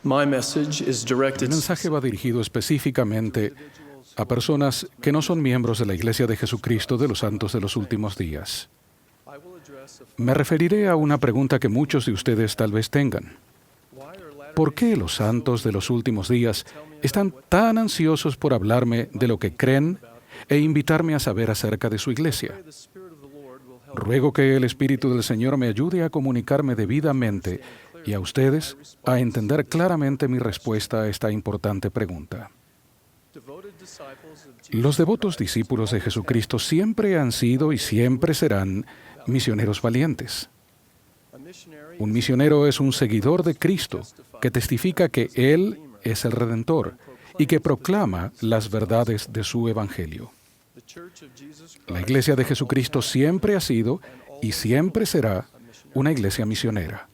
My message is Mi directed mensaje va dirigido específicamente a personas que no son miembros de la Iglesia de Jesucristo de los Santos de los Últimos Días. Me referiré a una pregunta que muchos de ustedes tal vez tengan. ¿Por qué los santos de los últimos días están tan ansiosos por hablarme de lo que creen e invitarme a saber acerca de su iglesia? Ruego que el Espíritu del Señor me ayude a comunicarme debidamente y a ustedes a entender claramente mi respuesta a esta importante pregunta. Los devotos discípulos de Jesucristo siempre han sido y siempre serán misioneros valientes. Un misionero es un seguidor de Cristo que testifica que Él es el Redentor y que proclama las verdades de su Evangelio. La Iglesia de Jesucristo siempre ha sido y siempre será una iglesia misionera.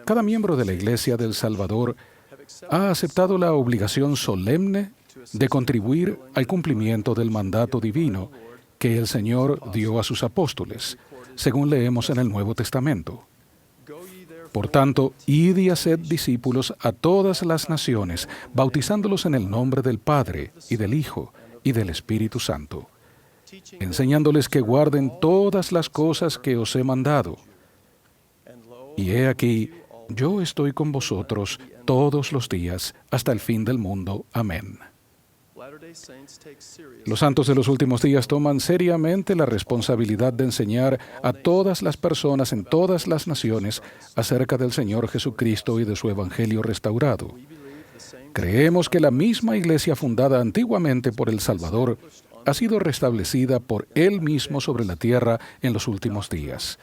Cada miembro de la Iglesia del Salvador ha aceptado la obligación solemne de contribuir al cumplimiento del mandato divino que el Señor dio a sus apóstoles, según leemos en el Nuevo Testamento. Por tanto, id y haced discípulos a todas las naciones, bautizándolos en el nombre del Padre, y del Hijo, y del Espíritu Santo, enseñándoles que guarden todas las cosas que os he mandado. Y he aquí, yo estoy con vosotros todos los días, hasta el fin del mundo. Amén. Los santos de los últimos días toman seriamente la responsabilidad de enseñar a todas las personas en todas las naciones acerca del Señor Jesucristo y de su Evangelio restaurado. Creemos que la misma iglesia fundada antiguamente por el Salvador ha sido restablecida por Él mismo sobre la tierra en los últimos días.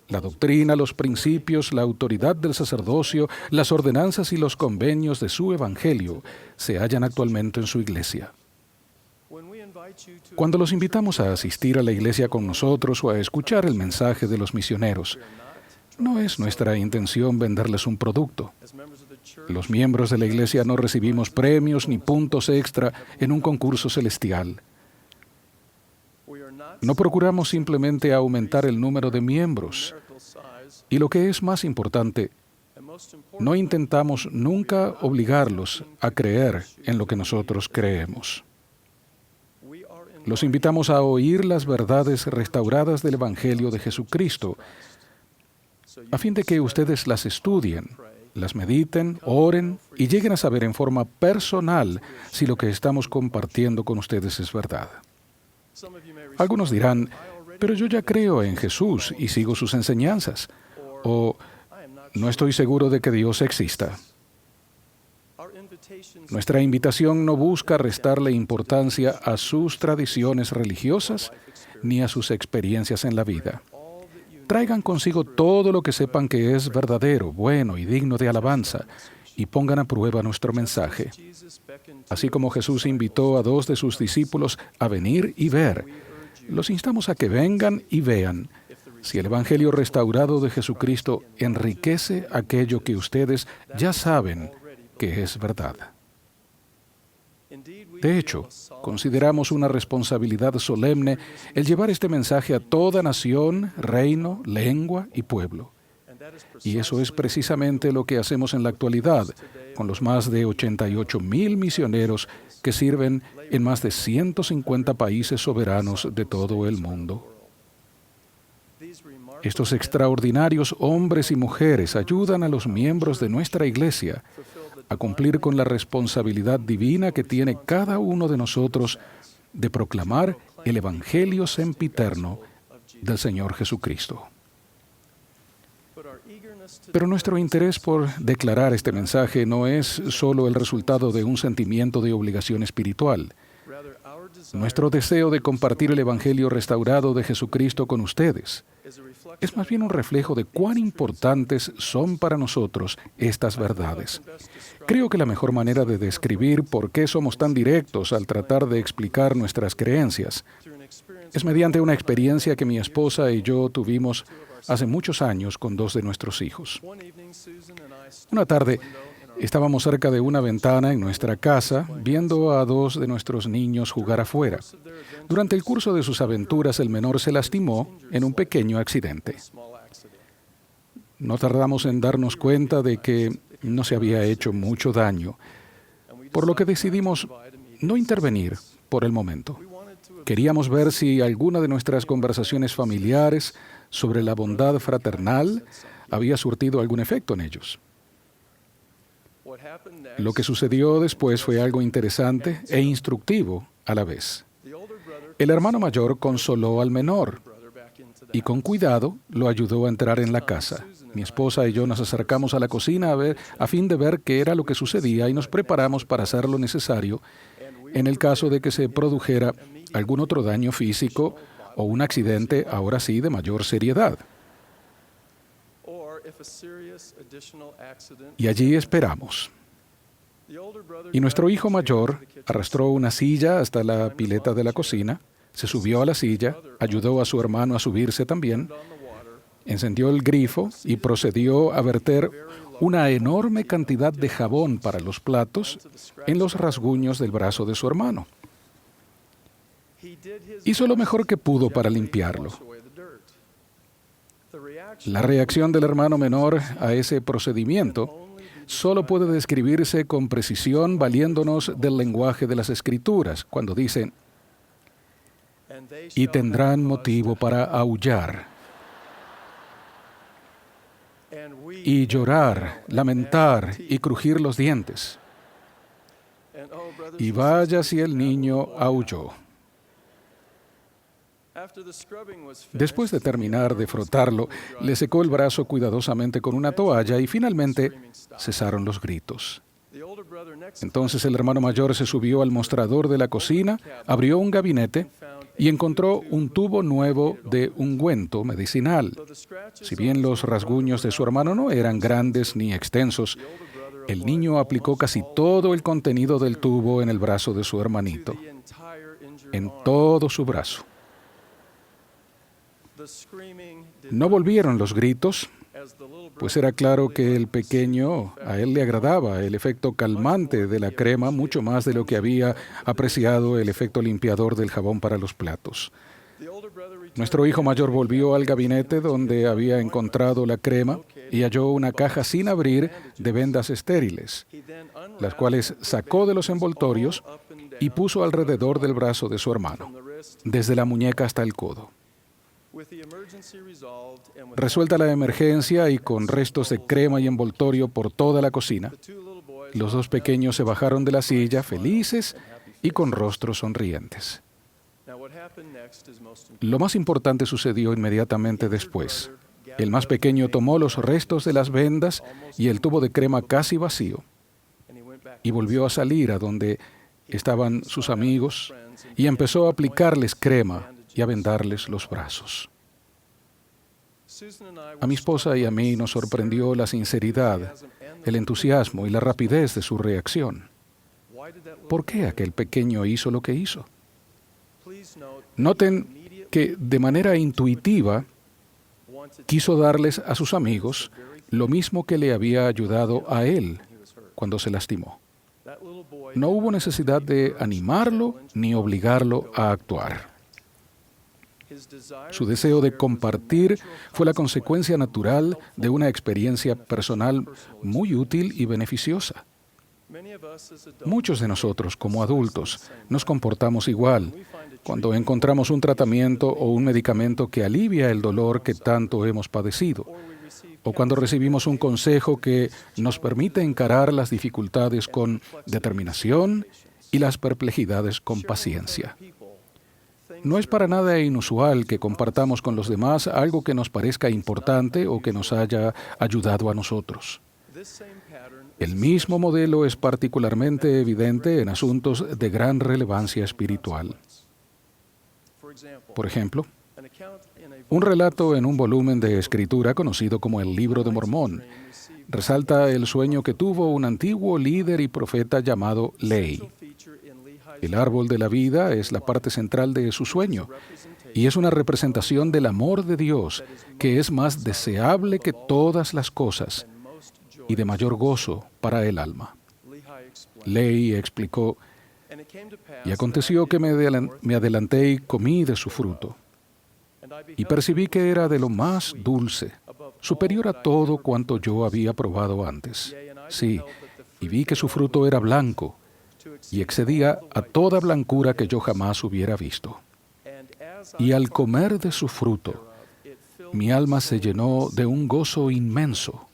La doctrina, los principios, la autoridad del sacerdocio, las ordenanzas y los convenios de su Evangelio se hallan actualmente en su iglesia. Cuando los invitamos a asistir a la iglesia con nosotros o a escuchar el mensaje de los misioneros, no es nuestra intención venderles un producto. Los miembros de la iglesia no recibimos premios ni puntos extra en un concurso celestial. No procuramos simplemente aumentar el número de miembros. Y lo que es más importante, no intentamos nunca obligarlos a creer en lo que nosotros creemos. Los invitamos a oír las verdades restauradas del Evangelio de Jesucristo, a fin de que ustedes las estudien, las mediten, oren y lleguen a saber en forma personal si lo que estamos compartiendo con ustedes es verdad. Algunos dirán, pero yo ya creo en Jesús y sigo sus enseñanzas, o no estoy seguro de que Dios exista. Nuestra invitación no busca restarle importancia a sus tradiciones religiosas ni a sus experiencias en la vida. Traigan consigo todo lo que sepan que es verdadero, bueno y digno de alabanza, y pongan a prueba nuestro mensaje. Así como Jesús invitó a 2 de sus discípulos a venir y ver, los instamos a que vengan y vean si el Evangelio restaurado de Jesucristo enriquece aquello que ustedes ya saben que es verdad. De hecho, consideramos una responsabilidad solemne el llevar este mensaje a toda nación, reino, lengua y pueblo. Y eso es precisamente lo que hacemos en la actualidad, con los más de 88,000 misioneros que sirven en más de 150 países soberanos de todo el mundo. Estos extraordinarios hombres y mujeres ayudan a los miembros de nuestra iglesia a cumplir con la responsabilidad divina que tiene cada uno de nosotros de proclamar el Evangelio sempiterno del Señor Jesucristo. Pero nuestro interés por declarar este mensaje no es solo el resultado de un sentimiento de obligación espiritual. Nuestro deseo de compartir el Evangelio restaurado de Jesucristo con ustedes es más bien un reflejo de cuán importantes son para nosotros estas verdades. Creo que la mejor manera de describir por qué somos tan directos al tratar de explicar nuestras creencias es mediante una experiencia que mi esposa y yo tuvimos hace muchos años con 2 de nuestros hijos. Una tarde, estábamos cerca de una ventana en nuestra casa, viendo a 2 de nuestros niños jugar afuera. Durante el curso de sus aventuras, el menor se lastimó en un pequeño accidente. No tardamos en darnos cuenta de que no se había hecho mucho daño, por lo que decidimos no intervenir por el momento. Queríamos ver si alguna de nuestras conversaciones familiares sobre la bondad fraternal había surtido algún efecto en ellos. Lo que sucedió después fue algo interesante e instructivo a la vez. El hermano mayor consoló al menor y con cuidado lo ayudó a entrar en la casa. Mi esposa y yo nos acercamos a la cocina a fin de ver qué era lo que sucedía y nos preparamos para hacer lo necesario en el caso de que se produjera algún otro daño físico o un accidente, ahora sí, de mayor seriedad. Y allí esperamos. Y nuestro hijo mayor arrastró una silla hasta la pileta de la cocina, se subió a la silla, ayudó a su hermano a subirse también, encendió el grifo y procedió a verter una enorme cantidad de jabón para los platos en los rasguños del brazo de su hermano. Hizo lo mejor que pudo para limpiarlo. La reacción del hermano menor a ese procedimiento solo puede describirse con precisión valiéndonos del lenguaje de las Escrituras, cuando dicen: y tendrán motivo para aullar, y llorar, lamentar y crujir los dientes. Y vaya si el niño aulló. Después de terminar de frotarlo, le secó el brazo cuidadosamente con una toalla y finalmente cesaron los gritos. Entonces el hermano mayor se subió al mostrador de la cocina, abrió un gabinete y encontró un tubo nuevo de ungüento medicinal. Si bien los rasguños de su hermano no eran grandes ni extensos, el niño aplicó casi todo el contenido del tubo en el brazo de su hermanito, en todo su brazo. No volvieron los gritos, pues era claro que el pequeño, a él le agradaba el efecto calmante de la crema mucho más de lo que había apreciado el efecto limpiador del jabón para los platos. Nuestro hijo mayor volvió al gabinete donde había encontrado la crema y halló una caja sin abrir de vendas estériles, las cuales sacó de los envoltorios y puso alrededor del brazo de su hermano, desde la muñeca hasta el codo. Resuelta la emergencia y con restos de crema y envoltorio por toda la cocina, los dos pequeños se bajaron de la silla felices y con rostros sonrientes. Lo más importante sucedió inmediatamente después. El más pequeño tomó los restos de las vendas y el tubo de crema casi vacío y volvió a salir a donde estaban sus amigos y empezó a aplicarles crema y a vendarles los brazos. A mi esposa y a mí nos sorprendió la sinceridad, el entusiasmo y la rapidez de su reacción. ¿Por qué aquel pequeño hizo lo que hizo? Noten que de manera intuitiva quiso darles a sus amigos lo mismo que le había ayudado a él cuando se lastimó. No hubo necesidad de animarlo ni obligarlo a actuar. Su deseo de compartir fue la consecuencia natural de una experiencia personal muy útil y beneficiosa. Muchos de nosotros, como adultos, nos comportamos igual cuando encontramos un tratamiento o un medicamento que alivia el dolor que tanto hemos padecido, o cuando recibimos un consejo que nos permite encarar las dificultades con determinación y las perplejidades con paciencia. No es para nada inusual que compartamos con los demás algo que nos parezca importante o que nos haya ayudado a nosotros. El mismo modelo es particularmente evidente en asuntos de gran relevancia espiritual. Por ejemplo, un relato en un volumen de escritura conocido como el Libro de Mormón resalta el sueño que tuvo un antiguo líder y profeta llamado Lehi. El árbol de la vida es la parte central de su sueño y es una representación del amor de Dios que es más deseable que todas las cosas y de mayor gozo para el alma. Lehi explicó: y aconteció que me adelanté y comí de su fruto, y percibí que era de lo más dulce, superior a todo cuanto yo había probado antes. Sí, y vi que su fruto era blanco y excedía a toda blancura que yo jamás hubiera visto. Y al comer de su fruto, mi alma se llenó de un gozo inmenso,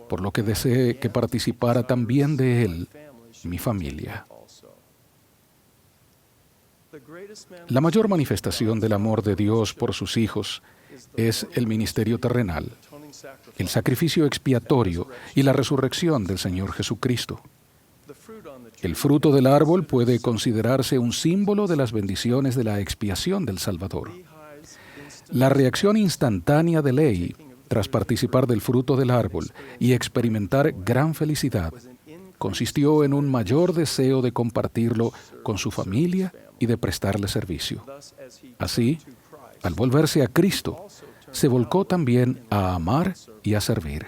por lo que deseé que participara también de él mi familia. La mayor manifestación del amor de Dios por sus hijos es el ministerio terrenal, el sacrificio expiatorio y la resurrección del Señor Jesucristo. El fruto del árbol puede considerarse un símbolo de las bendiciones de la expiación del Salvador. La reacción instantánea de Lehi tras participar del fruto del árbol y experimentar gran felicidad consistió en un mayor deseo de compartirlo con su familia y de prestarle servicio. Así, al volverse a Cristo, se volcó también a amar y a servir.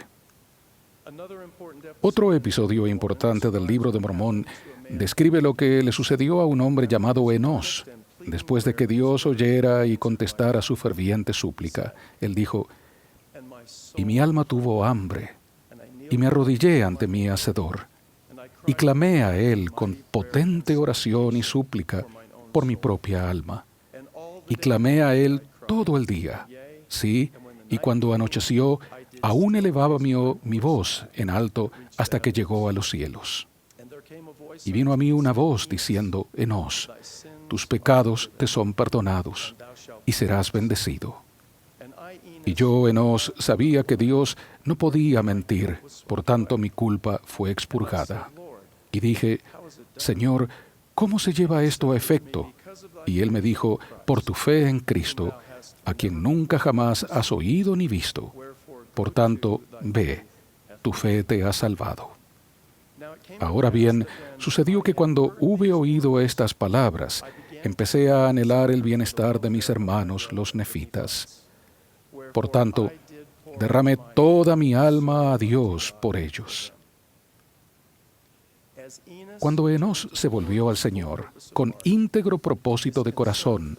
Otro episodio importante del Libro de Mormón describe lo que le sucedió a un hombre llamado Enós, después de que Dios oyera y contestara su ferviente súplica. Él dijo: «Y mi alma tuvo hambre, y me arrodillé ante mi Hacedor, y clamé a Él con potente oración y súplica por mi propia alma. Y clamé a Él todo el día. Sí, y cuando anocheció, aún elevaba mi voz en alto hasta que llegó a los cielos. Y vino a mí una voz diciendo: Enós, tus pecados te son perdonados, y serás bendecido. Y yo, Enós, sabía que Dios no podía mentir, por tanto mi culpa fue expurgada. Y dije: Señor, ¿cómo se lleva esto a efecto? Y él me dijo: por tu fe en Cristo, a quien nunca jamás has oído ni visto. Por tanto, ve, tu fe te ha salvado. Ahora bien, sucedió que cuando hube oído estas palabras, empecé a anhelar el bienestar de mis hermanos, los nefitas. Por tanto, derramé toda mi alma a Dios por ellos. Cuando Enós se volvió al Señor, con íntegro propósito de corazón,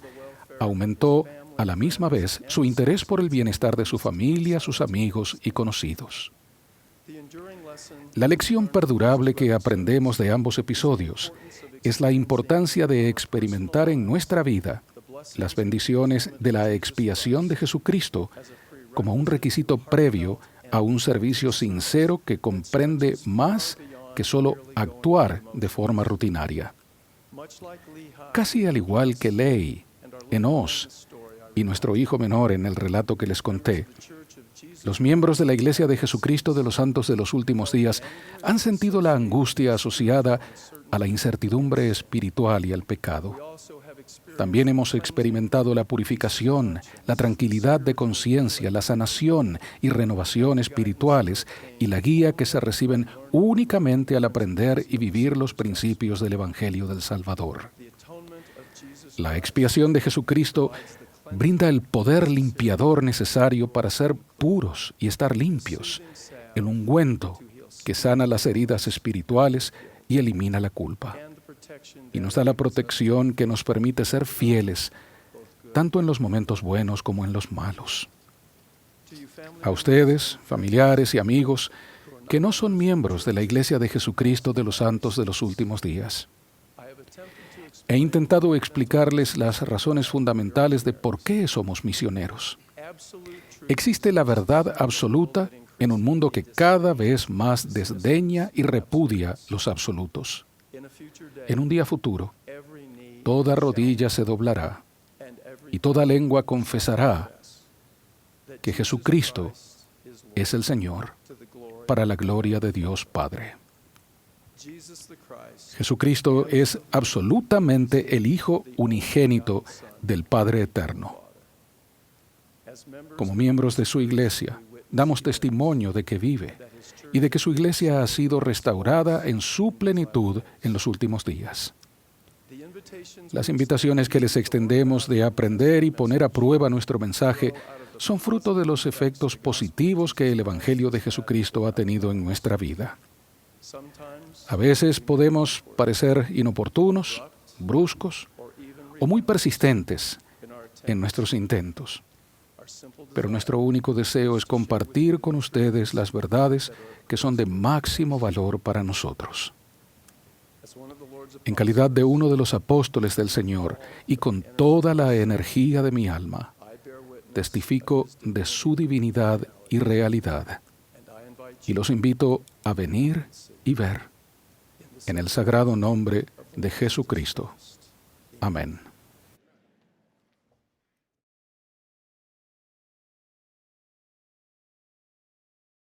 aumentó a la misma vez su interés por el bienestar de su familia, sus amigos y conocidos. La lección perdurable que aprendemos de ambos episodios es la importancia de experimentar en nuestra vida las bendiciones de la expiación de Jesucristo como un requisito previo a un servicio sincero que comprende más que solo actuar de forma rutinaria. Casi al igual que Lehi, Enós y nuestro hijo menor en el relato que les conté, los miembros de la Iglesia de Jesucristo de los Santos de los Últimos Días han sentido la angustia asociada a la incertidumbre espiritual y al pecado. También hemos experimentado la purificación, la tranquilidad de conciencia, la sanación y renovación espirituales y la guía que se reciben únicamente al aprender y vivir los principios del Evangelio del Salvador. La expiación de Jesucristo brinda el poder limpiador necesario para ser puros y estar limpios, el ungüento que sana las heridas espirituales y elimina la culpa. Y nos da la protección que nos permite ser fieles, tanto en los momentos buenos como en los malos. A ustedes, familiares y amigos, que no son miembros de la Iglesia de Jesucristo de los Santos de los Últimos Días, he intentado explicarles las razones fundamentales de por qué somos misioneros. Existe la verdad absoluta en un mundo que cada vez más desdeña y repudia los absolutos. En un día futuro, toda rodilla se doblará y toda lengua confesará que Jesucristo es el Señor, para la gloria de Dios Padre. Jesucristo es absolutamente el Hijo unigénito del Padre Eterno. Como miembros de su Iglesia, damos testimonio de que vive y de que su Iglesia ha sido restaurada en su plenitud en los últimos días. Las invitaciones que les extendemos de aprender y poner a prueba nuestro mensaje son fruto de los efectos positivos que el Evangelio de Jesucristo ha tenido en nuestra vida. A veces podemos parecer inoportunos, bruscos o muy persistentes en nuestros intentos. pero nuestro único deseo es compartir con ustedes las verdades que son de máximo valor para nosotros. En calidad de uno de los apóstoles del Señor y con toda la energía de mi alma, testifico de su divinidad y realidad, y los invito a venir y ver en el sagrado nombre de Jesucristo. Amén.